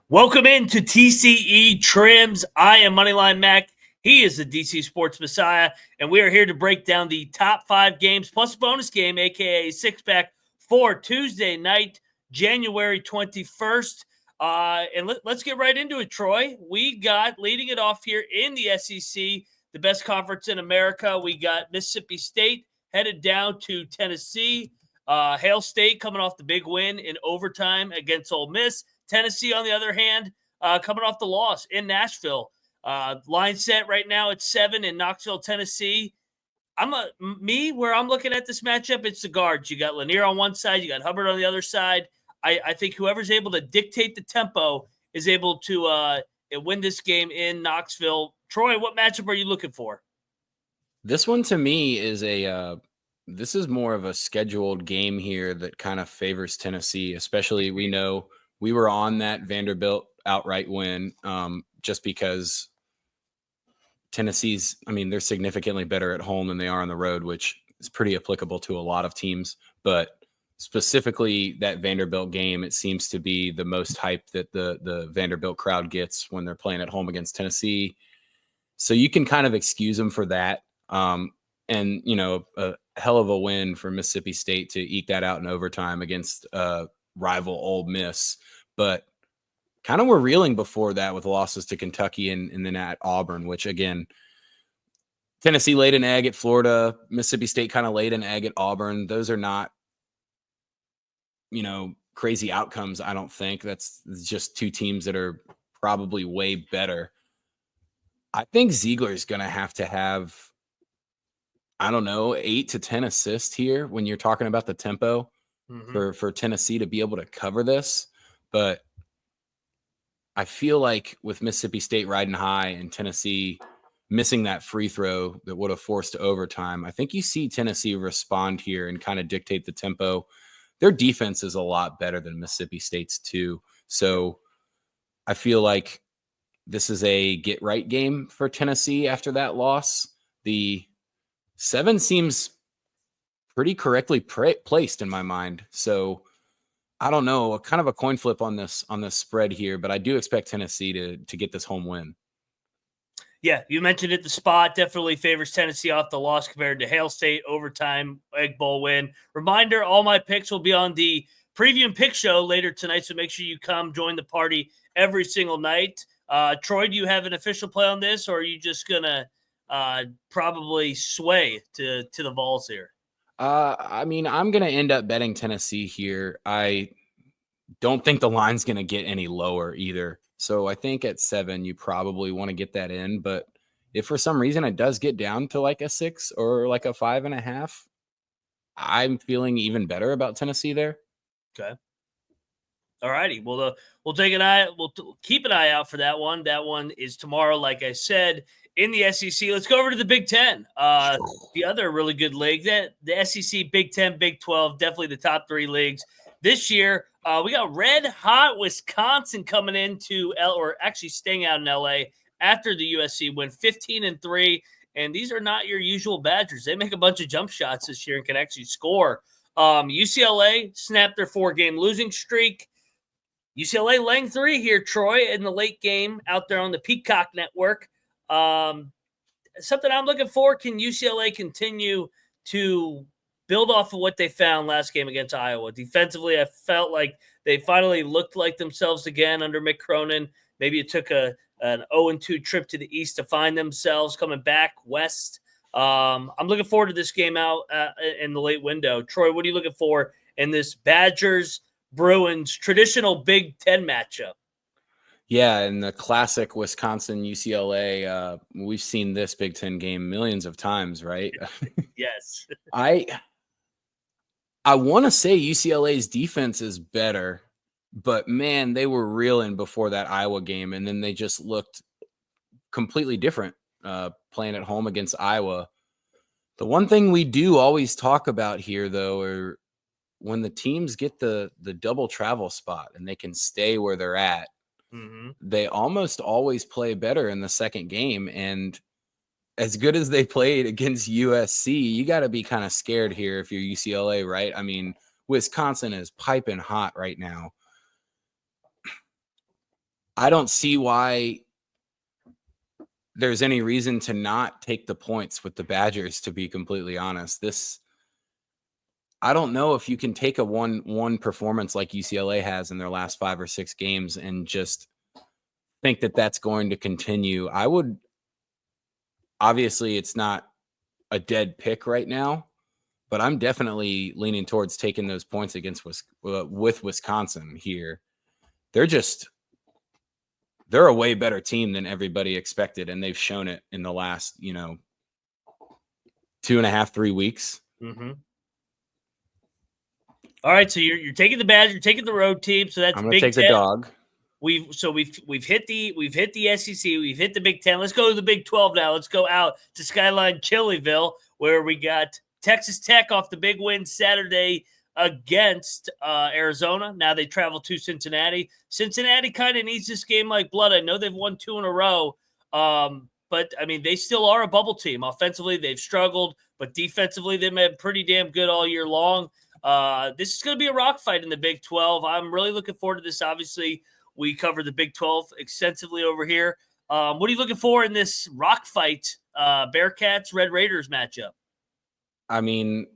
Welcome into TCE Trims. I am Moneyline Mac. He is the DC Sports Messiah, and we are here to break down the top 5 games plus bonus game, aka six-pack, for Tuesday night, January 21st. Let's get right into it, Troy. We got, leading it off here in the SEC, the best conference in America. We got Mississippi State headed down to Tennessee. Hail State coming off the big win in overtime against Ole Miss. Tennessee, on the other hand, coming off the loss in Nashville. Line set right now at 7 in Knoxville, Tennessee. Where I'm looking at this matchup, it's the guards. You got Lanier on one side, you got Hubbard on the other side. I think whoever's able to dictate the tempo is able to win this game in Knoxville. Troy, what matchup are you looking for? This one to me is this is more of a scheduled game here that kind of favors Tennessee, especially we know we were on that Vanderbilt outright win just because Tennessee's, they're significantly better at home than they are on the road, which is pretty applicable to a lot of teams. But specifically that Vanderbilt game, it seems to be the most hype that the Vanderbilt crowd gets when they're playing at home against Tennessee. So you can kind of excuse them for that. And, a hell of a win for Mississippi State to eke that out in overtime against rival Ole Miss. But kind of were reeling before that with losses to Kentucky and then at Auburn, which, again, Tennessee laid an egg at Florida. Mississippi State kind of laid an egg at Auburn. Those are not, crazy outcomes, I don't think. That's just two teams that are probably way better. I think Ziegler's going to have, 8 to 10 assists here when you're talking about the tempo for Tennessee to be able to cover this. But I feel like with Mississippi State riding high and Tennessee missing that free throw that would have forced overtime, I think you see Tennessee respond here and kind of dictate the tempo. Their defense is a lot better than Mississippi State's too. So I feel like this is a get-right game for Tennessee after that loss. The 7 seems pretty correctly placed in my mind. So I don't know, kind of a coin flip on this spread here, but I do expect Tennessee to get this home win. Yeah, you mentioned it. The spot definitely favors Tennessee off the loss compared to Hail State overtime Egg Bowl win. Reminder, all my picks will be on the preview and pick show later tonight, so make sure you come join the party every single night. Troy, do you have an official play on this, or are you just going to probably sway to the Vols here? I'm going to end up betting Tennessee here. I don't think the line's going to get any lower either. So I think at 7, you probably want to get that in. But if for some reason it does get down to like a 6 or like a 5.5, I'm feeling even better about Tennessee there. Okay. All righty. Well, we'll take an eye. We'll keep an eye out for that one. That one is tomorrow, like I said, in the SEC. Let's go over to the Big Ten. The other really good league, the SEC, Big Ten, Big 12, definitely the top 3 leagues this year. We got red hot Wisconsin coming into actually staying out in LA after the USC win 15-3. And these are not your usual Badgers. They make a bunch of jump shots this year and can actually score. UCLA snapped their 4-game losing streak. UCLA laying 3 here, Troy, in the late game out there on the Peacock Network. Something I'm looking for, can UCLA continue to build off of what they found last game against Iowa? Defensively, I felt like they finally looked like themselves again under Mick Cronin. Maybe it took an 0-2 trip to the east to find themselves coming back west. I'm looking forward to this game out in the late window. Troy, what are you looking for in this Badgers-Bruins traditional Big Ten matchup? Yeah, in the classic Wisconsin-UCLA, we've seen this Big Ten game millions of times, right? Yes. I want to say UCLA's defense is better, but man, they were reeling before that Iowa game, and then they just looked completely different playing at home against Iowa. The one thing we do always talk about here, though, are when the teams get the double travel spot and they can stay where they're at, they almost always play better in the second game. And as good as they played against USC, you got to be kind of scared here if you're UCLA, right? I mean, Wisconsin is piping hot right now. I don't see why there's any reason to not take the points with the Badgers, to be completely honest. I don't know if you can take a one performance like UCLA has in their last 5 or 6 games and just think that that's going to continue. Obviously it's not a dead pick right now, but I'm definitely leaning towards taking those points against with Wisconsin here. They're a way better team than everybody expected, and they've shown it in the last 2.5, 3 weeks. Mm-hmm. All right, so you're taking the Badgers, you're taking the road team, so that's I'm going Big to take Ten. the dog. We've hit the SEC, we've hit the Big Ten. Let's go to the Big 12 now. Let's go out to Skyline Chillyville, where we got Texas Tech off the big win Saturday against Arizona. Now they travel to Cincinnati. Cincinnati kind of needs this game like blood. I know they've won 2 in a row, but I mean they still are a bubble team. Offensively, they've struggled, but defensively, they've been pretty damn good all year long. This is going to be a rock fight in the Big 12. I'm really looking forward to this. Obviously, we cover the Big 12 extensively over here. What are you looking for in this rock fight, Bearcats, Red Raiders matchup? I mean,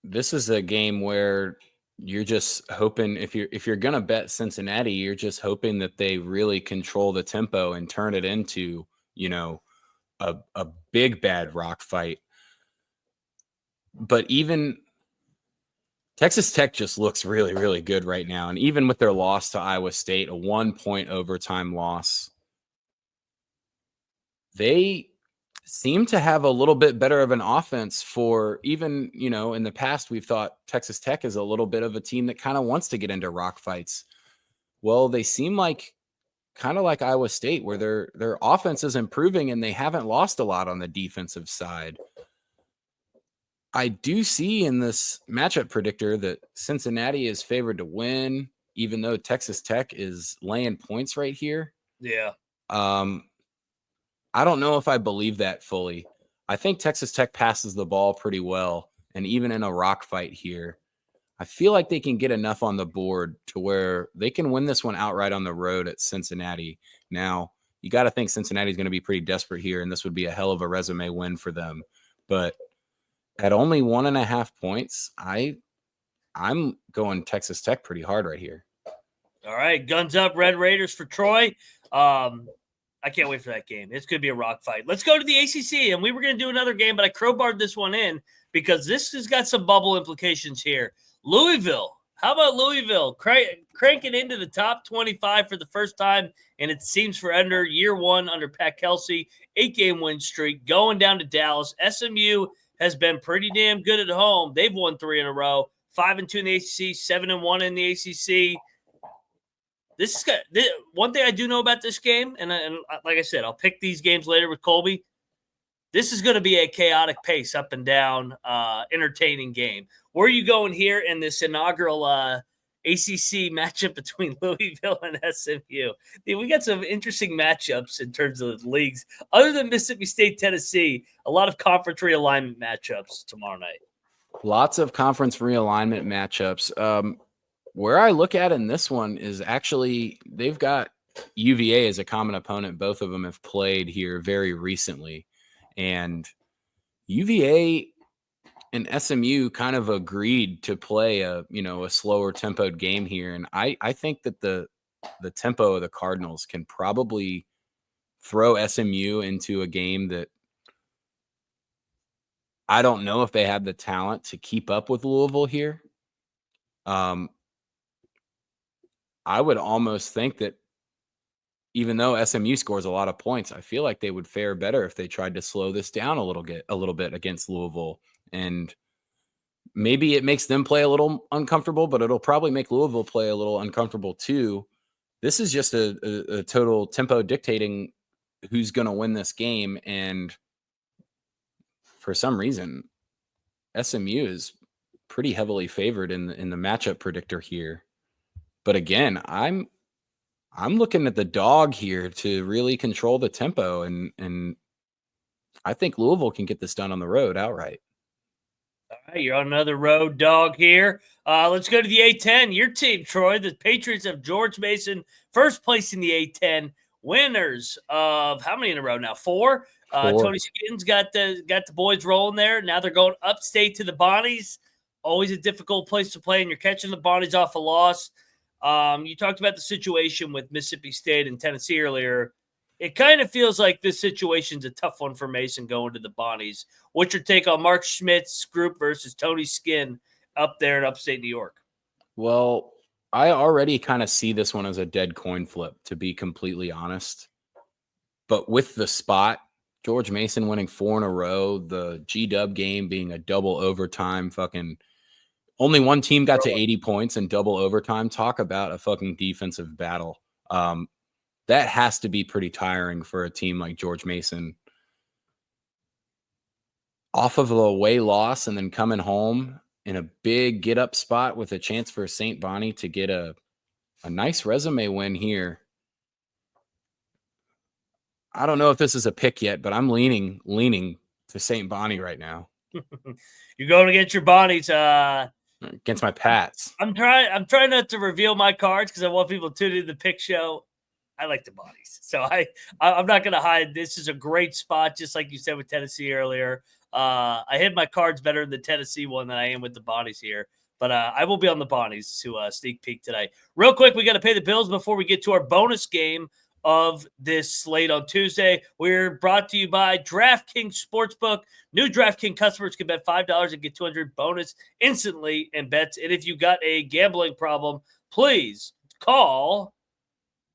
this is a game where you're just hoping if you're going to bet Cincinnati, you're just hoping that they really control the tempo and turn it into, a big bad rock fight. But even Texas Tech just looks really, really good right now. And even with their loss to Iowa State, a 1-point overtime loss, they seem to have a little bit better of an offense for even, in the past, we've thought Texas Tech is a little bit of a team that kind of wants to get into rock fights. Well, they seem like kind of like Iowa State, where their offense is improving and they haven't lost a lot on the defensive side. I do see in this matchup predictor that Cincinnati is favored to win, even though Texas Tech is laying points right here. Yeah. I don't know if I believe that fully. I think Texas Tech passes the ball pretty well. And even in a rock fight here, I feel like they can get enough on the board to where they can win this one outright on the road at Cincinnati. Now, you got to think Cincinnati is going to be pretty desperate here, and this would be a hell of a resume win for them. But at only 1.5 points, I'm going Texas Tech pretty hard right here. All right, guns up, Red Raiders for Troy. I can't wait for that game. It's going to be a rock fight. Let's go to the ACC, and we were going to do another game, but I crowbarred this one in because this has got some bubble implications here. Louisville. How about Louisville cranking into the top 25 for the first time, and it seems for under year one under Pat Kelsey, 8-game win streak, going down to Dallas. SMU has been pretty damn good at home. They've won 3 in a row, 5-2 in the ACC, 7-1 in the ACC. This one thing I do know about this game, and like I said, I'll pick these games later with Colby. This is going to be a chaotic pace, up and down, entertaining game. Where are you going here in this inaugural ACC matchup between Louisville and SMU? We got some interesting matchups in terms of the leagues. Other than Mississippi State, Tennessee, a lot of conference realignment matchups tomorrow night. Lots of conference realignment matchups. Where I look at in this one is actually they've got UVA as a common opponent. Both of them have played here very recently. And UVA and SMU kind of agreed to play a slower tempoed game here. And I think that the tempo of the Cardinals can probably throw SMU into a game that I don't know if they have the talent to keep up with Louisville here. I would almost think that even though SMU scores a lot of points, I feel like they would fare better if they tried to slow this down a little bit against Louisville. And maybe it makes them play a little uncomfortable, but it'll probably make Louisville play a little uncomfortable too. This is just a total tempo dictating who's going to win this game. And for some reason, SMU is pretty heavily favored in the matchup predictor here. But again, I'm looking at the dog here to really control the tempo, and I think Louisville can get this done on the road outright. All right, you're on another road dog here. Let's go to the A10. Your team, Troy. The Patriots have George Mason first place in the A10. Winners of how many in a row now? Four. Tony Skin's got the boys rolling there. Now they're going upstate to the Bonnies. Always a difficult place to play, and you're catching the Bonnies off a loss. You talked about the situation with Mississippi State and Tennessee earlier. It kind of feels like this situation's a tough one for Mason going to the Bonnies. What's your take on Mark Schmidt's group versus Tony Skin up there in upstate New York? Well, I already kind of see this one as a dead coin flip, to be completely honest. But with the spot, George Mason winning 4 in a row, the G-Dub game being a double overtime fucking – only one team got to 80 points in double overtime. Talk about a fucking defensive battle. That has to be pretty tiring for a team like George Mason. Off of a away loss and then coming home in a big get-up spot with a chance for St. Bonnie to get a nice resume win here. I don't know if this is a pick yet, but I'm leaning to St. Bonnie right now. You're going against your Bonnies. Against my Pats. I'm trying not to reveal my cards because I want people to tune into the pick show. I like the Bonnies. So I'm not going to hide. This is a great spot, just like you said with Tennessee earlier. I hit my cards better in the Tennessee one than I am with the Bonnies here. But I will be on the Bonnies to sneak peek today. Real quick, we got to pay the bills before we get to our bonus game of this slate on Tuesday. We're brought to you by DraftKings Sportsbook. New DraftKings customers can bet $5 and get $200 bonus instantly in bets. And if you got a gambling problem, please call.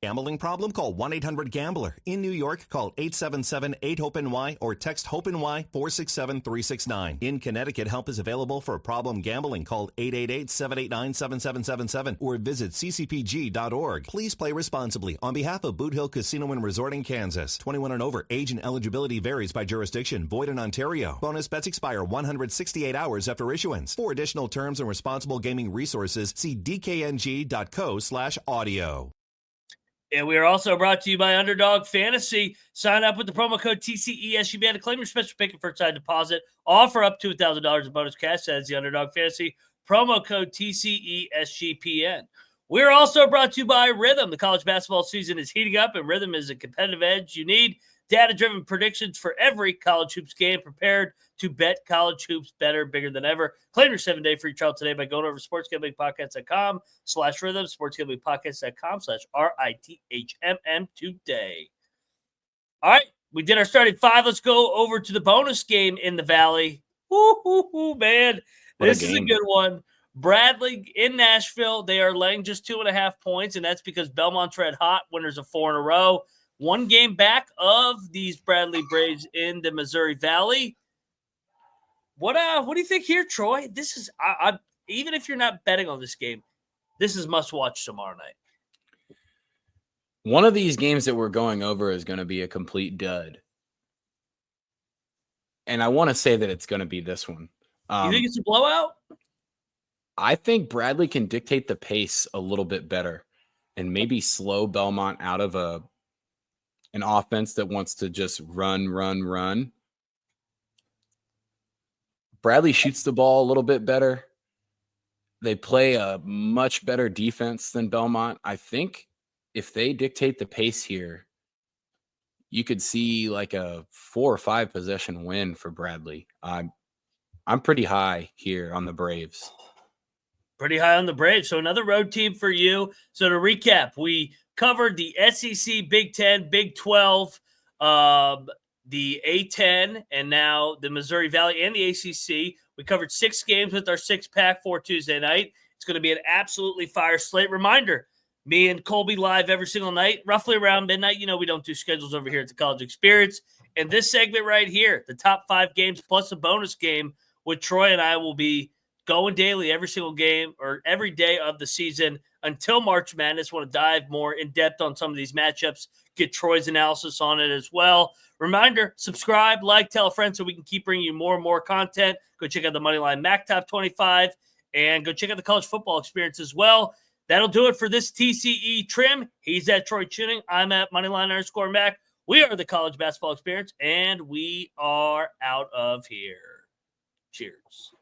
Gambling problem? Call 1-800-GAMBLER. In New York, call 877-8-HOPE-NY or text HOPE-NY 467-369. In Connecticut, help is available for problem gambling. Call 888-789-7777 or visit ccpg.org. Please play responsibly. On behalf of Boot Hill Casino and Resort in Kansas, 21 and over, age and eligibility varies by jurisdiction. Void in Ontario. Bonus bets expire 168 hours after issuance. For additional terms and responsible gaming resources, see dkng.co/audio. And we are also brought to you by Underdog Fantasy. Sign up with the promo code TCESGPN to claim your special pick and first time deposit. Offer up to $1,000 in bonus cash. That's the Underdog Fantasy promo code TCESGPN. We're also brought to you by Rhythm. The college basketball season is heating up, and Rhythm is a competitive edge you need. Data-driven predictions for every college hoops game. Prepared to bet college hoops better, bigger than ever. Claim your 7-day free trial today by going over to sportsgamblingpodcast.com/rhythm, sportsgamblingpodcast.com/RITHMM today. All right, we did our starting five. Let's go over to the bonus game in the Valley. Woo, man. This is a good one. Bradley in Nashville. They are laying just 2.5 points, and that's because Belmont's red hot. Winners of 4 in a row. One game back of these Bradley Braves in the Missouri Valley. What do you think here, Troy? This is even if you're not betting on this game, this is must watch tomorrow night. One of these games that we're going over is going to be a complete dud. And I want to say that it's going to be this one. You think it's a blowout? I think Bradley can dictate the pace a little bit better and maybe slow Belmont out of an offense that wants to just run. Bradley shoots the ball a little bit better. They play a much better defense than Belmont. I think if they dictate the pace here, you could see like a 4 or 5 possession win for Bradley. I'm pretty high here on the Braves. Pretty high on the Braves. So another road team for you. So to recap, we covered the SEC, Big 10, Big 12, the A10, and now the Missouri Valley and the ACC. We covered 6 games with our 6-pack for Tuesday night. It's going to be an absolutely fire slate. Reminder, me and Colby live every single night, roughly around midnight. You know, we don't do schedules over here at the College Experience. And this segment right here, the top 5 games plus a bonus game with Troy and I will be going daily every single game or every day of the season until March Madness. Want to dive more in depth on some of these matchups, get Troy's analysis on it as well. Reminder, subscribe, like, tell a friend so we can keep bringing you more and more content. Go check out the Moneyline Mac Top 25 and go check out the College Football Experience as well. That'll do it for this TCE trim. He's at Troy Chewning. I'm at Moneyline_Mac. We are the College Basketball Experience, and we are out of here. Cheers.